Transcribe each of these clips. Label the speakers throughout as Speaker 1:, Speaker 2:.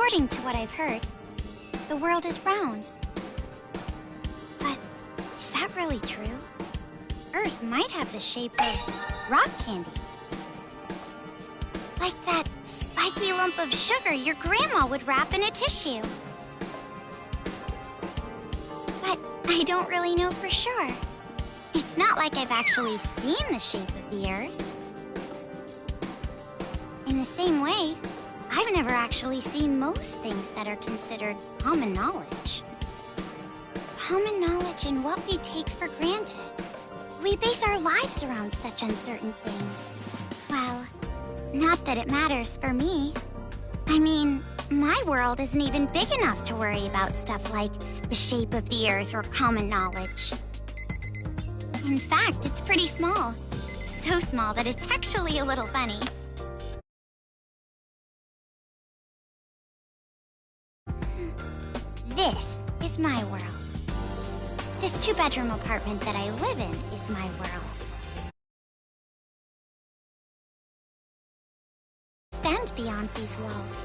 Speaker 1: According to what I've heard, the world is round. But is that really true? Earth might have the shape of rock candy. Like that spiky lump of sugar your grandma would wrap in a tissue. But I don't really know for sure. It's not like I've actually seen the shape of the Earth. In the same way, I've never actually seen most things that are considered common knowledge. Common knowledge in what we take for granted. We base our lives around such uncertain things. Well, not that it matters for me. I mean, my world isn't even big enough to worry about stuff like the shape of the Earth or common knowledge. In fact, it's pretty small. So small that it's actually a little funny. This is my world. This two-bedroom apartment that I live in is my world. Stand beyond these walls.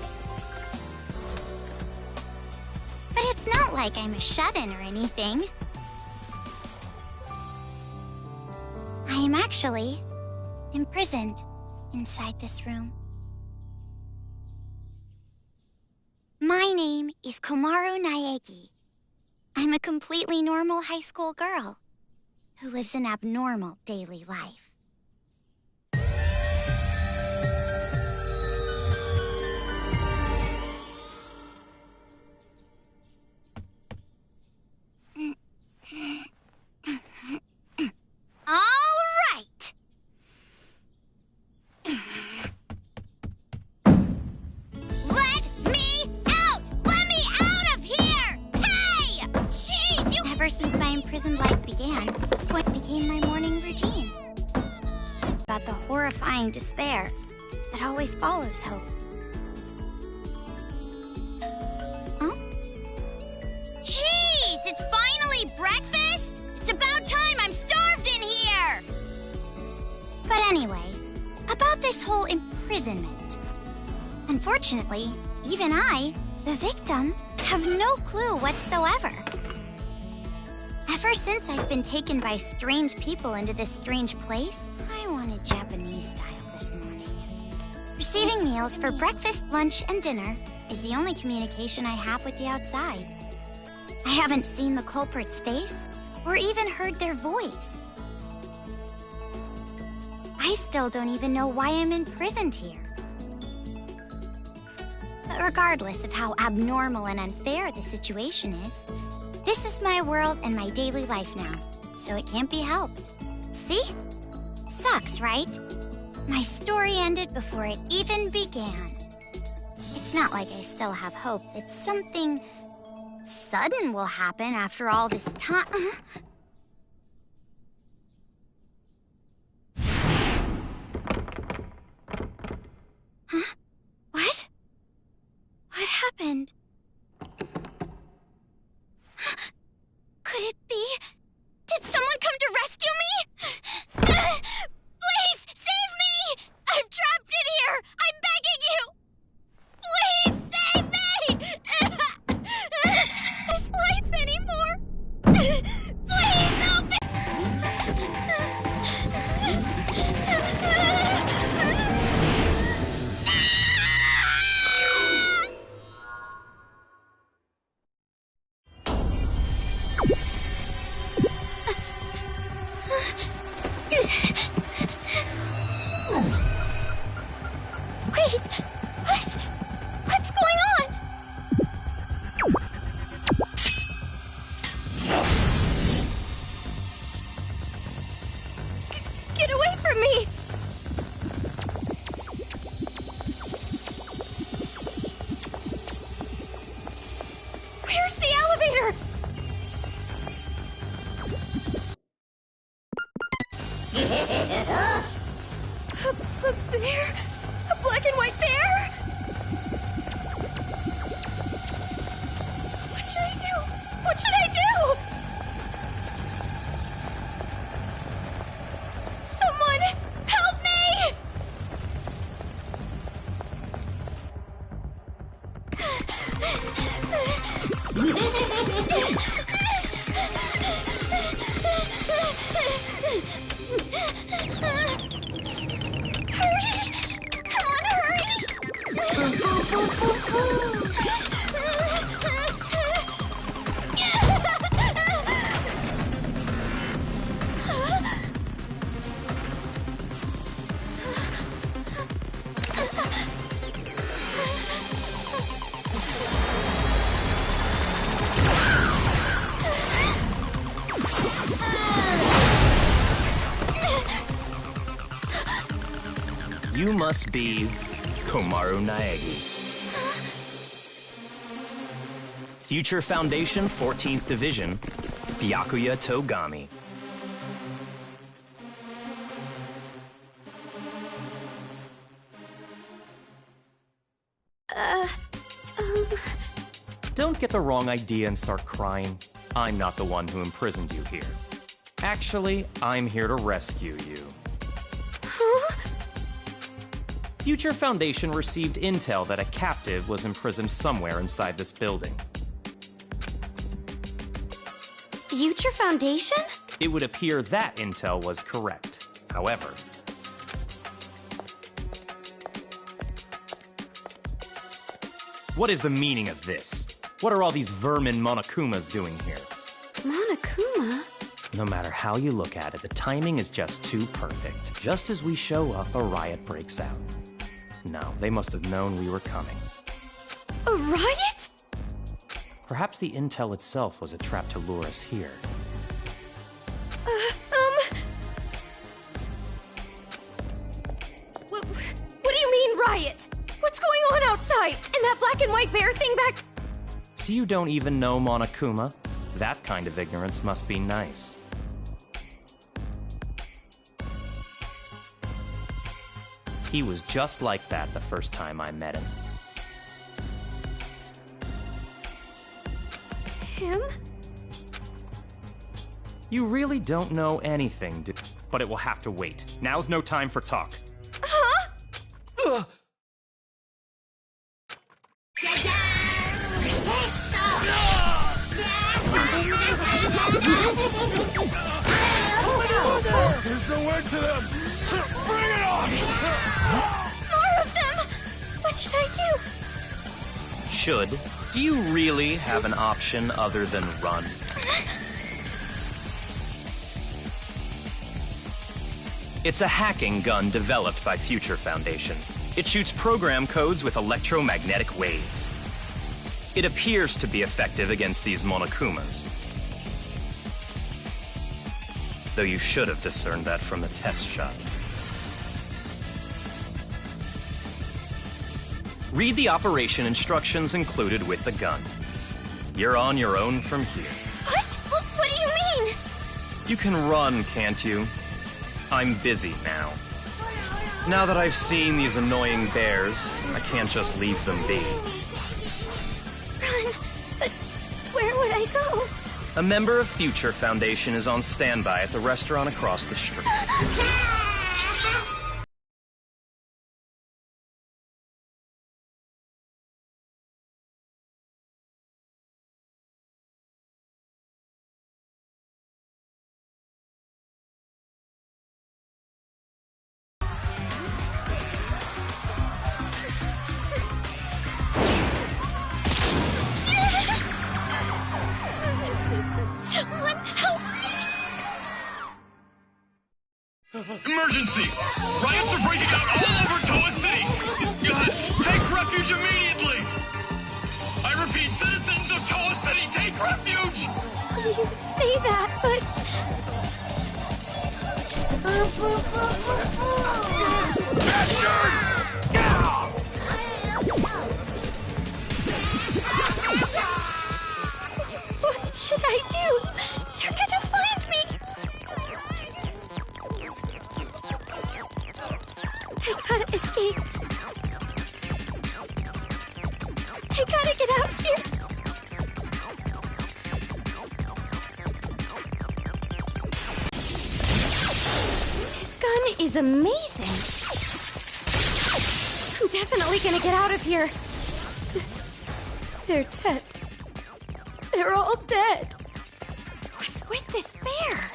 Speaker 1: But it's not like I'm a shut-in or anything. I am actually imprisoned inside this room. My name is Komaru Naegi. I'm a completely normal high school girl who lives an abnormal daily life. All right. Let me out! Let me out of here! Hey! Jeez, you... Ever since my imprisoned life began, what became my morning routine. About the horrifying despair that always follows hope. Huh? Jeez, it's finally breakfast? It's about time, I'm starved in here! But anyway, about this whole imprisonment. Unfortunately, even I, the victim, have no clue whatsoever. Ever since I've been taken by strange people into this strange place, I wanted Japanese style this morning. Receiving meals for breakfast, lunch, and dinner is the only communication I have with the outside. I haven't seen the culprit's face or even heard their voice. I still don't even know why I'm imprisoned here. But regardless of how abnormal and unfair the situation is, this is my world and my daily life now, so it can't be helped. See? Sucks, right? My story ended before it even began. It's not like I still have hope that something sudden will happen after all this time. Huh? What? What happened? Could it be? Did someone come to rescue me? Please, save me! I'm trapped in here! I'm begging you! Please, save me! This life anymore? Please, help me! Wait, what? What's going on? Get away from me! Where's the elevator? A bear? A black and white bear? What should I do? What should I do? Someone, help me!
Speaker 2: You must be Komaru Naegi. Future Foundation 14th Division, Byakuya Togami. Don't get the wrong idea and start crying. I'm not the one who imprisoned you here. Actually, I'm here to rescue you.
Speaker 3: Huh?
Speaker 2: Future Foundation received intel that a captive was imprisoned somewhere inside this building.
Speaker 3: Future Foundation?
Speaker 2: It would appear that intel was correct. However, what is the meaning of this? What are all these vermin Monokumas doing here?
Speaker 3: Monokuma?
Speaker 2: No matter how you look at it, the timing is just too perfect. Just as we show up, a riot breaks out. No, they must have known we were coming.
Speaker 3: A riot?
Speaker 2: Perhaps the intel itself was a trap to lure us here.
Speaker 3: What do you mean, riot? What's going on outside? And that black and white bear thing back...
Speaker 2: So you don't even know Monokuma? That kind of ignorance must be nice. He was just like that the first time I met him.
Speaker 3: Him?
Speaker 2: You really don't know anything, but it will have to wait. Now's no time for talk.
Speaker 3: Huh?
Speaker 2: Ugh.
Speaker 4: There's no end to them! Bring it on!
Speaker 3: More of them! What should I do?
Speaker 2: Should? Do you really have an option other than run? It's a hacking gun developed by Future Foundation. It shoots program codes with electromagnetic waves. It appears to be effective against these Monokumas. Though you should have discerned that from the test shot. Read the operation instructions included with the gun. You're on your own from here.
Speaker 3: What? What do you mean?
Speaker 2: You can run, can't you? I'm busy now. Now that I've seen these annoying bears, I can't just leave them be.
Speaker 3: Run? But where would I go?
Speaker 2: A member of Future Foundation is on standby at the restaurant across the street.
Speaker 3: Someone help me!
Speaker 4: Emergency! Riots are breaking out all over Toa City! Take refuge immediately! I repeat, citizens of Toa City, take refuge!
Speaker 3: You say that, but... What should I do? They're gonna find me! I gotta escape. I gotta get out of here. This gun is amazing. I'm definitely gonna get out of here. They're dead. They're all dead. What's with this bear?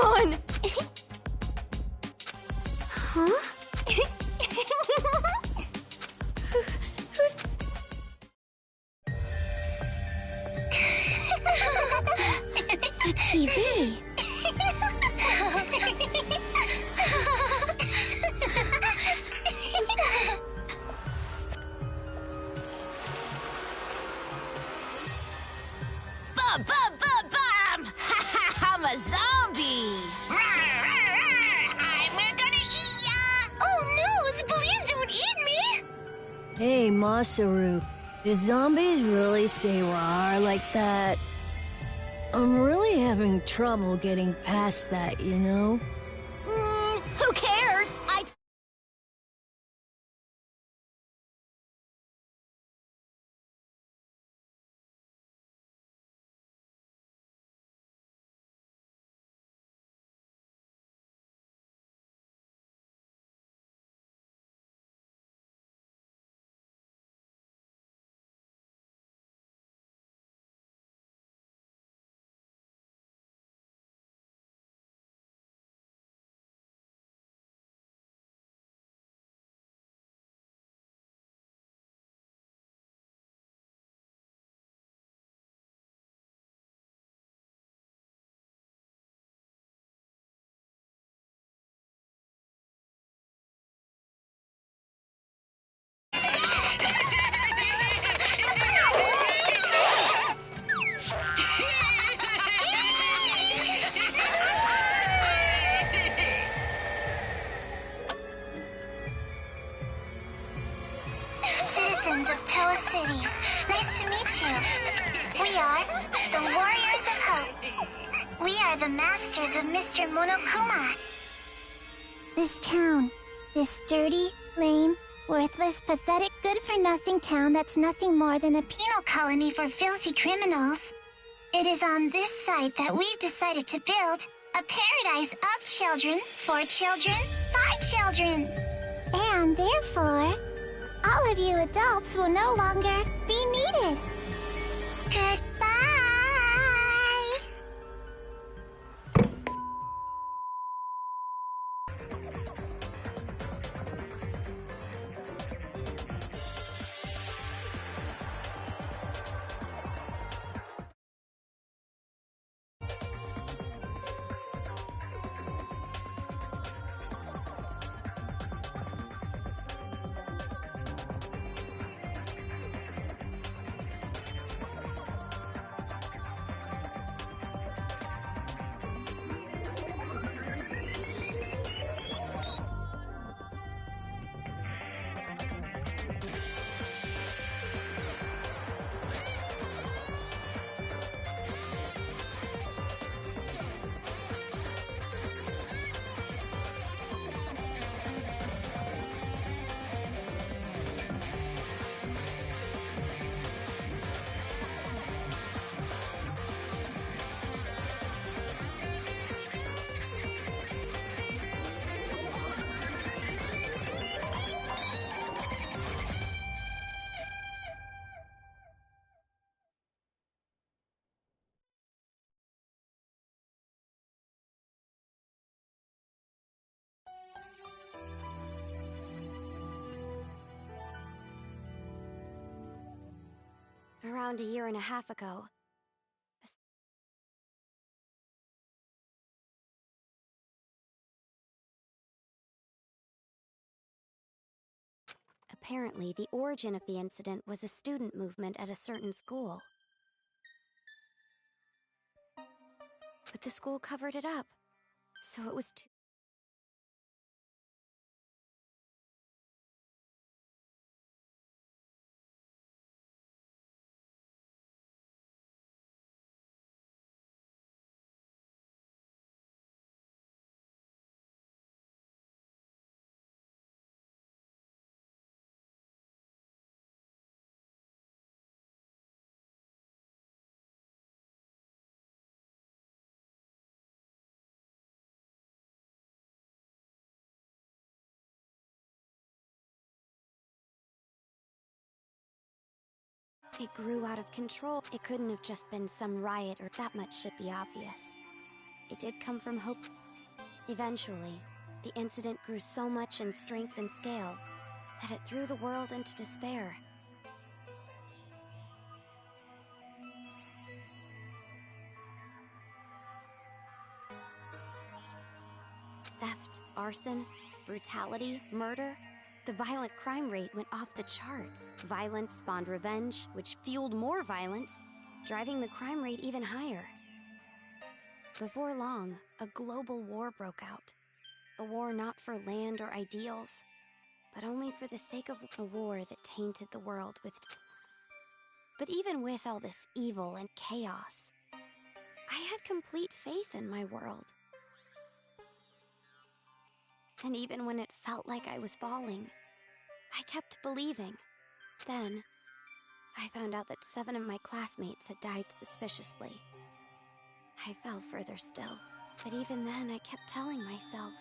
Speaker 3: on? Huh? Who's...
Speaker 1: The TV.
Speaker 5: Bum, bum, bum, bum! I'm a zombie! We're gonna eat ya!
Speaker 1: Oh no, please don't eat me!
Speaker 6: Hey, Masaru, do zombies really say rawr like that? I'm really having trouble getting past that, you know?
Speaker 5: Who cares?
Speaker 1: Citizens of Toa City, nice to meet you. We are the Warriors of Hope. We are the masters of Mr. Monokuma. This town, this dirty, lame, worthless, pathetic, good-for-nothing town that's nothing more than a penal colony for filthy criminals. It is on this site that we've decided to build a paradise of children, for children, by children. And therefore, all of you adults will no longer be needed. Goodbye!
Speaker 3: Around a year and a half ago. Apparently, the origin of the incident was a student movement at a certain school. But the school covered it up, so it was too... It grew out of control. It couldn't have just been some riot, or that much should be obvious.
Speaker 7: it did come from hope. Eventually, the incident grew so much in strength and scale that it threw the world into despair. Theft, arson, brutality, murder. The violent crime rate went off the charts. Violence spawned revenge, which fueled more violence, driving the crime rate even higher. Before long, a global war broke out. A war not for land or ideals, but only for the sake of a war that tainted the world with... But even with all this evil and chaos, I had complete faith in my world. And even when it felt like I was falling, I kept believing. Then, I found out that 7 of my classmates had died suspiciously. I fell further still, but even then I kept telling myself,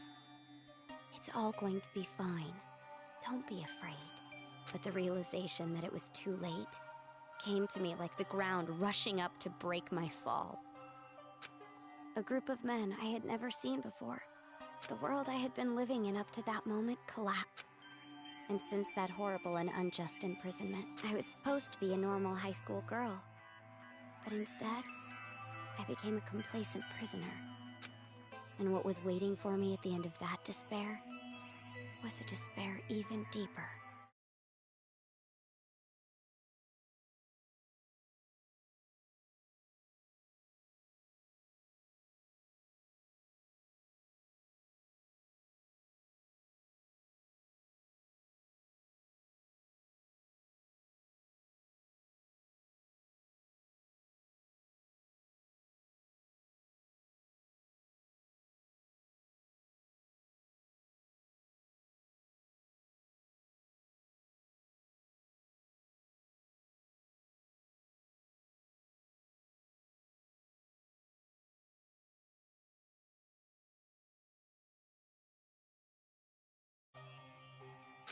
Speaker 7: it's all going to be fine. Don't be afraid. But the realization that it was too late came to me like the ground rushing up to break my fall. A group of men I had never seen before. The world I had been living in up to that moment collapsed. And since that horrible and unjust imprisonment, I was supposed to be a normal high school girl. But instead, I became a complacent prisoner. And what was waiting for me at the end of that despair was a despair even deeper.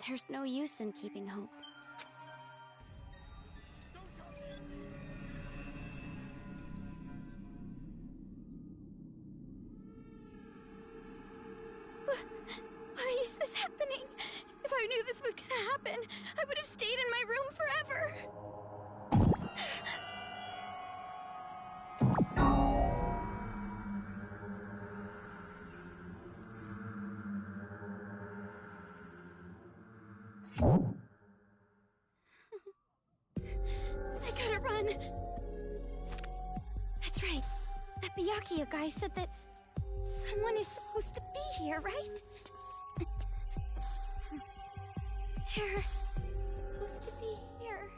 Speaker 7: There's no use in keeping hope.
Speaker 3: Why is this happening? If I knew this was gonna happen, I would have stayed in my room forever. I gotta run. That's right. That Byakuya guy said that someone is supposed to be here, right? They're supposed to be here.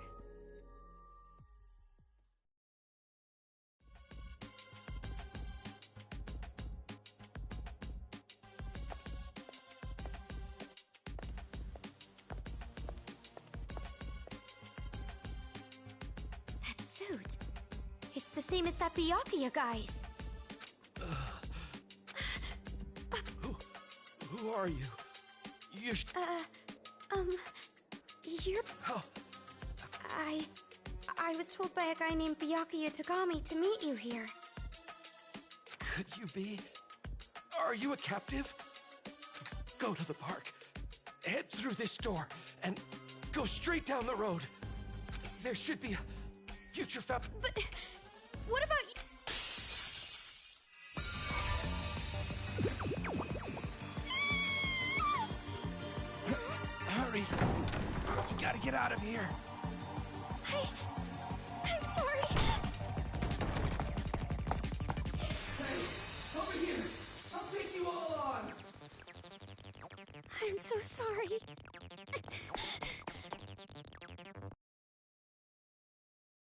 Speaker 3: That suit. It's the same as that Byakuya guy's.
Speaker 8: Who are you? You
Speaker 3: You're...
Speaker 8: Oh,
Speaker 3: I was told by a guy named Byakuya Togami to meet you here.
Speaker 8: could you be? Are you a captive? Go to the park. Head through this door and go straight down the road. There should be a future
Speaker 3: But what about you?
Speaker 8: Hurry. You gotta get out of here.
Speaker 3: I'm sorry.
Speaker 8: Over here. I'll take you all on.
Speaker 3: I'm so sorry.